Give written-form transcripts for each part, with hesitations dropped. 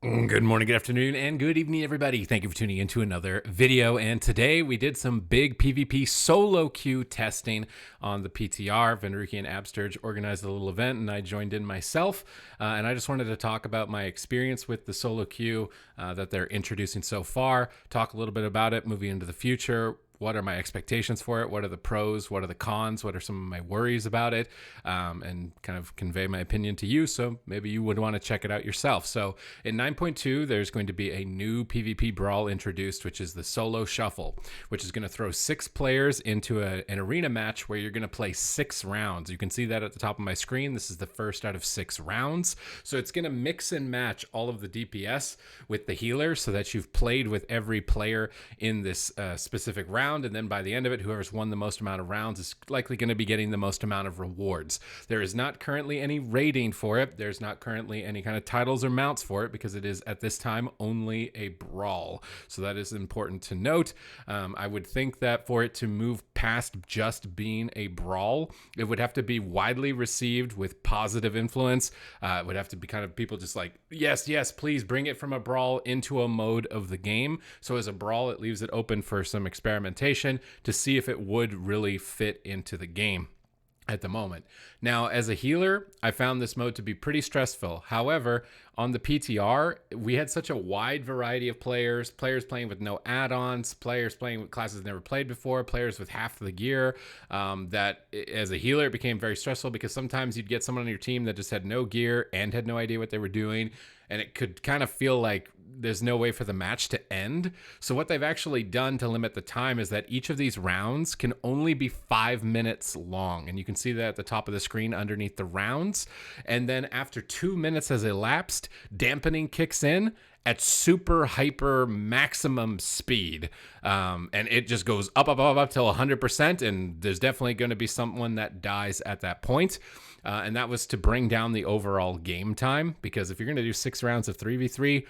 Good morning, good afternoon, and good evening, everybody. Thank you for tuning into another video. And today we did some big PvP solo queue testing on the PTR. Venruki and Absturge organized a little event, and I joined in myself. And I just wanted to talk about my experience with the solo queue that they're introducing so far, talk a little bit about it moving into the future. What are my expectations for it? What are the pros? What are the cons? What are some of my worries about it? And kind of convey my opinion to you. So maybe you would want to check it out yourself. So in 9.2, there's going to be a new PvP brawl introduced, which is the solo shuffle, which is going to throw 6 players into an arena match where you're going to play 6 rounds. You can see that at the top of my screen. This is the first out of 6 rounds. So it's going to mix and match all of the DPS with the healer so that you've played with every player in this specific round. And then by the end of it, whoever's won the most amount of rounds is likely going to be getting the most amount of rewards. There is not currently any rating for it. There's not currently any kind of titles or mounts for it because it is at this time only a brawl. So that is important to note. I would think that for it to move past just being a brawl, it would have to be widely received with positive influence. It would have to be kind of people just like, yes, please bring it from a brawl into a mode of the game. So as a brawl, it leaves it open for some experimentation to see if it would really fit into the game at the moment. Now, as a healer, I found this mode to be pretty stressful. However, on the PTR, we had such a wide variety of players playing with no add-ons, players playing with classes never played before, players with half the gear, that as a healer, it became very stressful because sometimes you'd get someone on your team that just had no gear and had no idea what they were doing, and it could kind of feel like there's no way for the match to end. So what they've actually done to limit the time is that each of these rounds can only be 5 minutes long. And you can see that at the top of the screen underneath the rounds. And then after 2 minutes has elapsed, dampening kicks in at super hyper maximum speed. And it just goes up till 100%. And there's definitely going to be someone that dies at that point. And that was to bring down the overall game time, because if you're going to do 6 rounds of 3v3,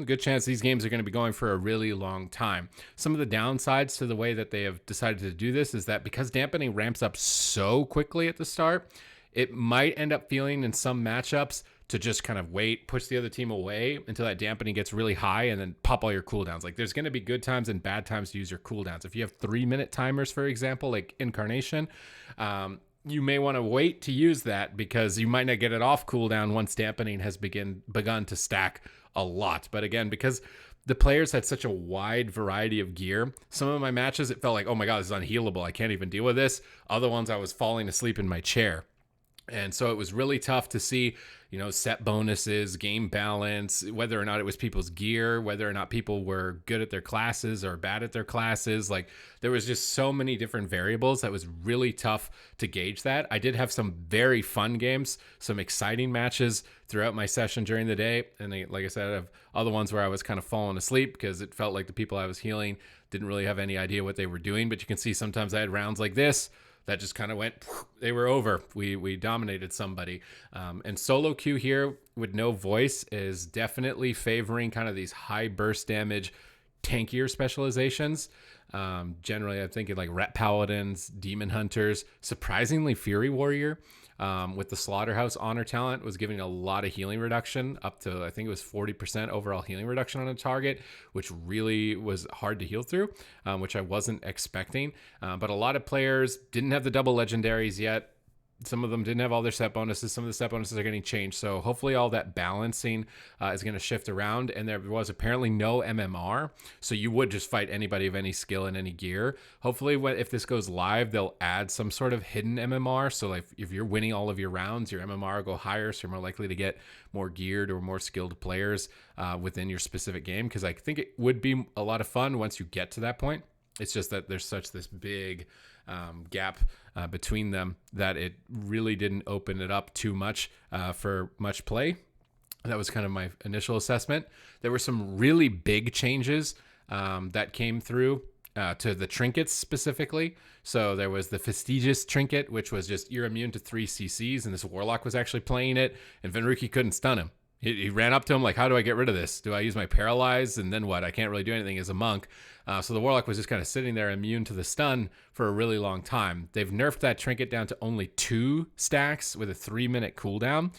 good chance these games are going to be going for a really long time. Some of the downsides to the way that they have decided to do this is that because dampening ramps up so quickly at the start, it might end up feeling in some matchups to just kind of wait, push the other team away until that dampening gets really high and then pop all your cooldowns. Like there's going to be good times and bad times to use your cooldowns. If you have 3-minute timers, for example, like Incarnation, you may want to wait to use that because you might not get it off cooldown once dampening has begun to stack a lot. But again, because the players had such a wide variety of gear, some of my matches, it felt like, oh my God, this is unhealable. I can't even deal with this. Other ones, I was falling asleep in my chair. And so it was really tough to see, set bonuses, game balance, whether or not it was people's gear, whether or not people were good at their classes or bad at their classes. Like there was just so many different variables that was really tough to gauge that. I did have some very fun games, some exciting matches throughout my session during the day. And like I said, I have other ones where I was kind of falling asleep because it felt like the people I was healing didn't really have any idea what they were doing. But you can see sometimes I had rounds like this that just kind of went, they were over. We dominated somebody. And solo queue here with no voice is definitely favoring kind of these high burst damage, tankier specializations. Generally, I'm thinking like Ret Paladins, Demon Hunters, surprisingly Fury Warrior. With the Slaughterhouse Honor talent was giving a lot of healing reduction, up to I think it was 40% overall healing reduction on a target, which really was hard to heal through, which I wasn't expecting. But a lot of players didn't have the double legendaries yet. Some of them didn't have all their set bonuses. Some of the set bonuses are getting changed. So hopefully all that balancing is going to shift around. And there was apparently no MMR. So you would just fight anybody of any skill and any gear. Hopefully if this goes live, they'll add some sort of hidden MMR. So like if you're winning all of your rounds, your MMR will go higher. So you're more likely to get more geared or more skilled players within your specific game. Because I think it would be a lot of fun once you get to that point. It's just that there's such this big gap between them that it really didn't open it up too much for much play. That was kind of my initial assessment. There were some really big changes that came through to the trinkets specifically. So there was the Fastidious trinket, which was just you're immune to 3 CCs, and this Warlock was actually playing it, and Venruki couldn't stun him. He ran up to him like, how do I get rid of this? Do I use my Paralyze? And then what? I can't really do anything as a monk. So the Warlock was just kind of sitting there immune to the stun for a really long time. They've nerfed that trinket down to only 2 stacks with a 3-minute cooldown.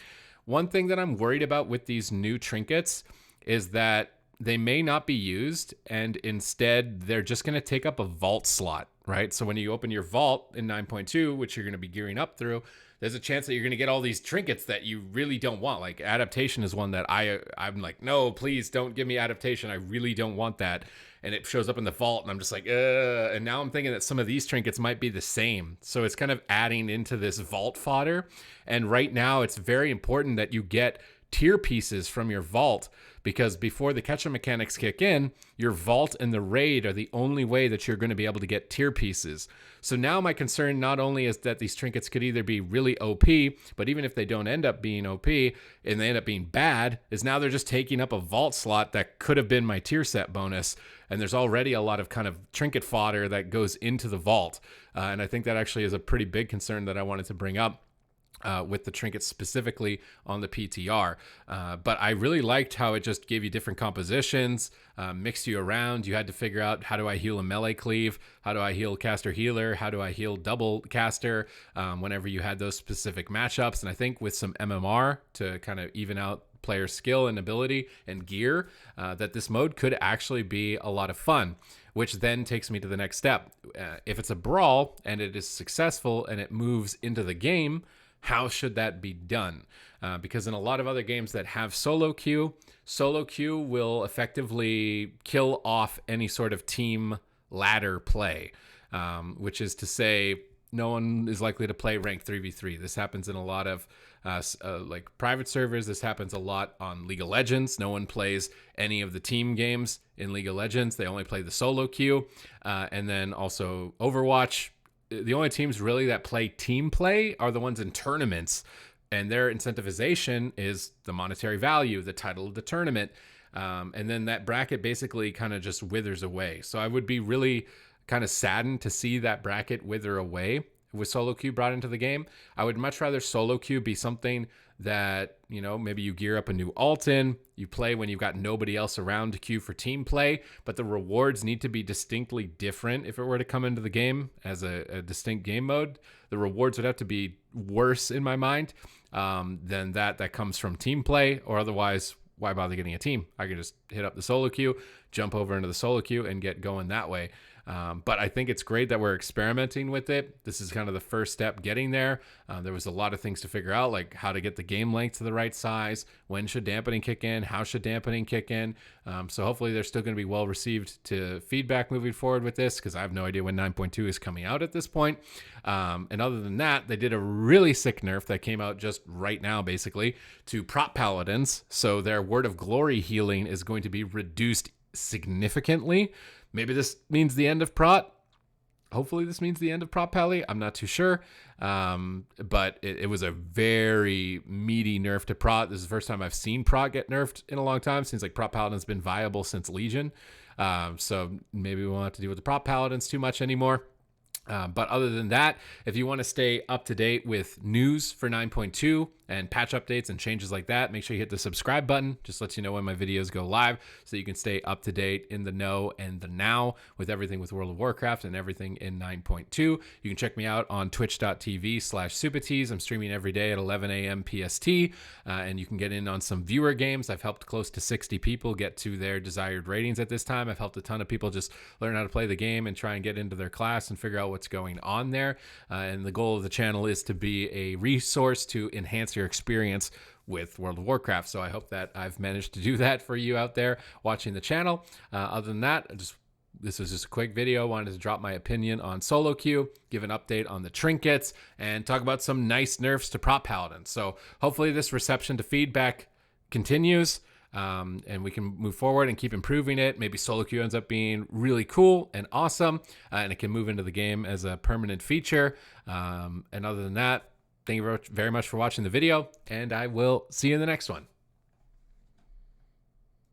One thing that I'm worried about with these new trinkets is that they may not be used, and instead they're just going to take up a vault slot, right? So when you open your vault in 9.2, which you're going to be gearing up through, there's a chance that you're going to get all these trinkets that you really don't want. Like adaptation is one that I'm like, no, please don't give me adaptation. I really don't want that. And it shows up in the vault, and I'm just like, and now I'm thinking that some of these trinkets might be the same. So it's kind of adding into this vault fodder. And right now it's very important that you get tier pieces from your vault, because before the catch-up mechanics kick in, your vault and the raid are the only way that you're going to be able to get tier pieces. So now my concern not only is that these trinkets could either be really OP, but even if they don't end up being OP and they end up being bad, is now they're just taking up a vault slot that could have been my tier set bonus. And there's already a lot of kind of trinket fodder that goes into the vault. And I think that actually is a pretty big concern that I wanted to bring up. With the trinkets specifically on the PTR. But I really liked how it just gave you different compositions, mixed you around. You had to figure out, how do I heal a melee cleave? How do I heal caster healer? How do I heal double caster? Whenever you had those specific matchups. And I think with some MMR to kind of even out player skill and ability and gear, that this mode could actually be a lot of fun. Which then takes me to the next step. If it's a brawl and it is successful and it moves into the game, how should that be done? Because in a lot of other games that have solo queue will effectively kill off any sort of team ladder play, which is to say no one is likely to play ranked 3v3. This happens in a lot of like private servers. This happens a lot on League of Legends. No one plays any of the team games in League of Legends. They only play the solo queue. And then also Overwatch. The only teams really that play team play are the ones in tournaments, and their incentivization is the monetary value, the title of the tournament. And then that bracket basically kind of just withers away. So I would be really kind of saddened to see that bracket wither away with solo queue brought into the game. I would much rather solo queue be something that, you know, maybe you gear up a new ult in, you play when you've got nobody else around to queue for team play, but the rewards need to be distinctly different. If it were to come into the game as a distinct game mode, the rewards would have to be worse in my mind than that comes from team play, or otherwise, why bother getting a team? I can just hit up the solo queue, jump over into the solo queue, and get going that way. But I think it's great that we're experimenting with it. This is kind of the first step getting there. There was a lot of things to figure out, like how to get the game length to the right size, when should dampening kick in, how should dampening kick in. So hopefully they're still going to be well received to feedback moving forward with this, because I have no idea when 9.2 is coming out at this point. And other than that, they did a really sick nerf that came out just right now, basically, to PROT Paladins. So their Word of Glory healing is going to be reduced significantly. Maybe this means the end of PROT. Hopefully this means the end of PROT Pally. I'm not too sure. But it was a very meaty nerf to PROT. This is the first time I've seen PROT get nerfed in a long time. Seems like PROT Paladin's been viable since Legion. So maybe we won't have to deal with the PROT Paladins too much anymore. But other than that, if you want to stay up to date with news for 9.2 and patch updates and changes like that, make sure you hit the subscribe button. Just lets you know when my videos go live, so you can stay up to date in the know and the now with everything with World of Warcraft and everything in 9.2. You can check me out on twitch.tv/Supatease. I'm streaming every day at 11 a.m. PST, and you can get in on some viewer games. I've helped close to 60 people get to their desired ratings at this time. I've helped a ton of people just learn how to play the game and try and get into their class and figure out what's going on there. And the goal of the channel is to be a resource to enhance your experience with World of Warcraft. So I hope that I've managed to do that for you out there watching the channel. Other than that, this was just a quick video. I wanted to drop my opinion on solo queue, give an update on the trinkets, and talk about some nice nerfs to PROT Paladin. So hopefully this reception to feedback continues. And we can move forward and keep improving it. Maybe solo queue ends up being really cool and awesome, and it can move into the game as a permanent feature. And other than that, thank you very much for watching the video, and I will see you in the next one.